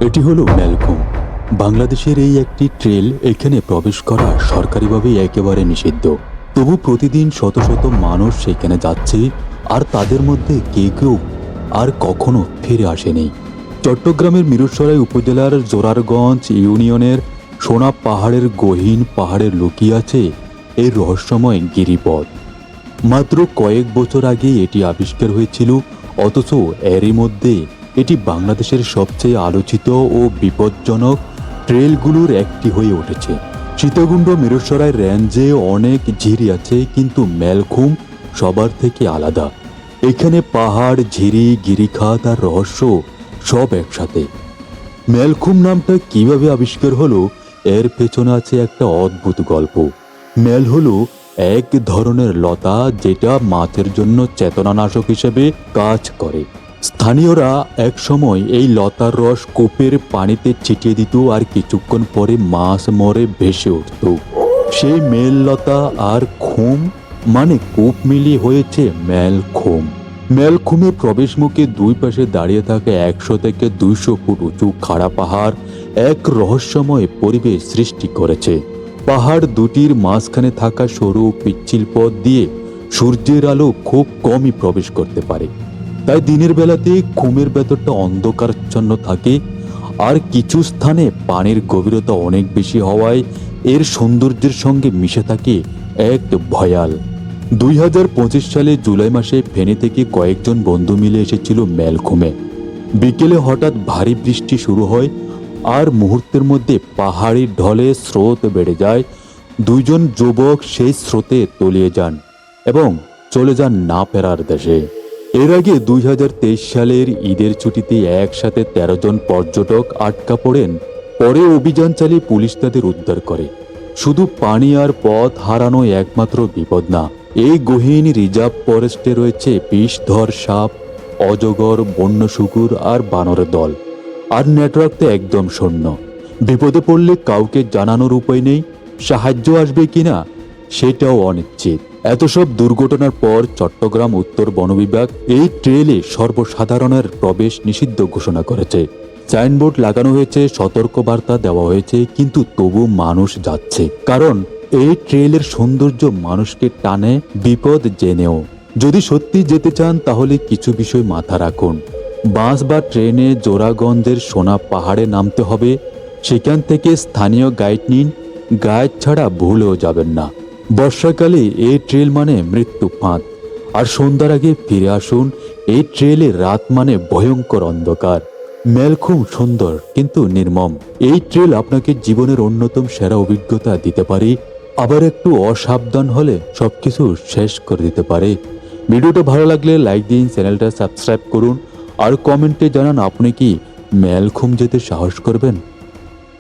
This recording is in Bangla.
এটি হলো ম্যালখুম, বাংলাদেশের এই একটি ট্রেল। এখানে প্রবেশ করা সরকারিভাবে একেবারে নিষিদ্ধ। তবু প্রতিদিন শত শত মানুষ সেখানে যাচ্ছে, আর তাদের মধ্যে কেউ আর কখনো ফিরে আসেনি। চট্টগ্রামের মিরসরাই উপজেলার জোরারগঞ্জ ইউনিয়নের সোনা পাহাড়ের গহীন পাহাড়ে লুকিয়ে আছে এই রহস্যময় গিরিপথ। মাত্র কয়েক বছর আগে এটি আবিষ্কার হয়েছিল, অথচ এরই মধ্যে এটি বাংলাদেশের সবচেয়ে আলোচিত ও বিপজ্জনক ট্রেলগুলোর একটি হয়ে উঠেছে। সীতাকুণ্ড মিরসরাই রেঞ্জে অনেক ঝিরি আছে, কিন্তু ম্যালখুম সবার থেকে আলাদা। এখানে পাহাড়, ঝিরি, গিরিখাত আর রহস্য সব একসাথে। ম্যালখুম নামটা কিভাবে আবিষ্কার হলো, এর পেছনে আছে একটা অদ্ভুত গল্প। ম্যাল হলো এক ধরনের লতা যেটা মাছের জন্য চেতনানাশক হিসেবে কাজ করে। স্থানীয়রা এক সময় এই লতার রস কূপের পানিতে ছিটিয়ে দিত, আর কিছুক্ষণ পরে মাছ মরে ভেসে উঠত। সেই মেল লতা আর খুম মানে কূপ মিলিয়ে হয়েছে ম্যালখুম। ম্যালখুমের প্রবেশ মুখে দুই পাশে দাঁড়িয়ে থাকে 100 থেকে 200 ফুট উঁচু খাড়া পাহাড় এক রহস্যময় পরিবেশ সৃষ্টি করেছে। পাহাড় দুটির মাঝখানে থাকা সরু পিচ্ছিল পথ দিয়ে সূর্যের আলো খুব কমই প্রবেশ করতে পারে। তাই দিনের বেলাতে খুমের ভেতরটা অন্ধকারাচ্ছন্ন থাকে, আর কিছু স্থানে পানির গভীরতা অনেক বেশি হওয়ায় এর সৌন্দর্যের সঙ্গে মিশে থাকে এক ভয়াল। 2025 সালে জুলাই মাসে ফেনী থেকে কয়েকজন বন্ধু মিলে এসেছিল ম্যালখুমে। বিকেলে হঠাৎ ভারী বৃষ্টি শুরু হয়, আর মুহূর্তের মধ্যে পাহাড়ি ঢলে স্রোত বেড়ে যায়। দুইজন যুবক সেই স্রোতে তলিয়ে যান এবং চলে যান না ফেরার দেশে। এর আগে 2023 সালের ঈদের ছুটিতে একসাথে 13 জন পর্যটক আটকা পড়েন। পরে অভিযান চালিয়ে পুলিশ তাদের উদ্ধার করে। শুধু পানি আর পথ হারানো একমাত্র বিপদ না, এই গহীন রিজার্ভ ফরেস্টে রয়েছে বিষধর সাপ, অজগর, বন্য শুকুর আর বানরের দল। আর নেটওয়ার্ক তো একদম শূন্য। বিপদে পড়লে কাউকে জানানোর উপায় নেই, সাহায্য আসবে কিনা সেটাও অনিশ্চিত। এত সব দুর্ঘটনার পর চট্টগ্রাম উত্তর বন বিভাগ এই ট্রেলে সর্বসাধারণের প্রবেশ নিষিদ্ধ ঘোষণা করেছে। সাইনবোর্ড লাগানো হয়েছে, সতর্কবার্তা দেওয়া হয়েছে, কিন্তু তবু মানুষ যাচ্ছে। কারণ এই ট্রেলের সৌন্দর্য মানুষকে টানে, বিপদ জেনেও। যদি সত্যি যেতে চান তাহলে কিছু বিষয় মাথা রাখুন। বাস বা ট্রেনে জোরাগঞ্জের সোনা পাহাড়ে নামতে হবে। সেখান থেকে স্থানীয় গাইড নিন, গাইড ছাড়া ভুলেও যাবেন না। বর্ষাকালে এই ট্রেল মানে মৃত্যু ফাঁদ, আর সন্ধ্যার আগে ফিরে আসুন। এই ট্রেলে রাত মানে ভয়ঙ্কর অন্ধকার। ম্যালখুম সুন্দর কিন্তু নির্মম। এই ট্রেল আপনাকে জীবনের অন্যতম সেরা অভিজ্ঞতা দিতে পারে, আবার একটু অসাবধান হলে সবকিছু শেষ করে দিতে পারে। ভিডিওটা ভালো লাগলে লাইক দিন, চ্যানেলটা সাবস্ক্রাইব করুন, আর কমেন্টে জানান আপনি কি ম্যালখুম যেতে সাহস করবেন।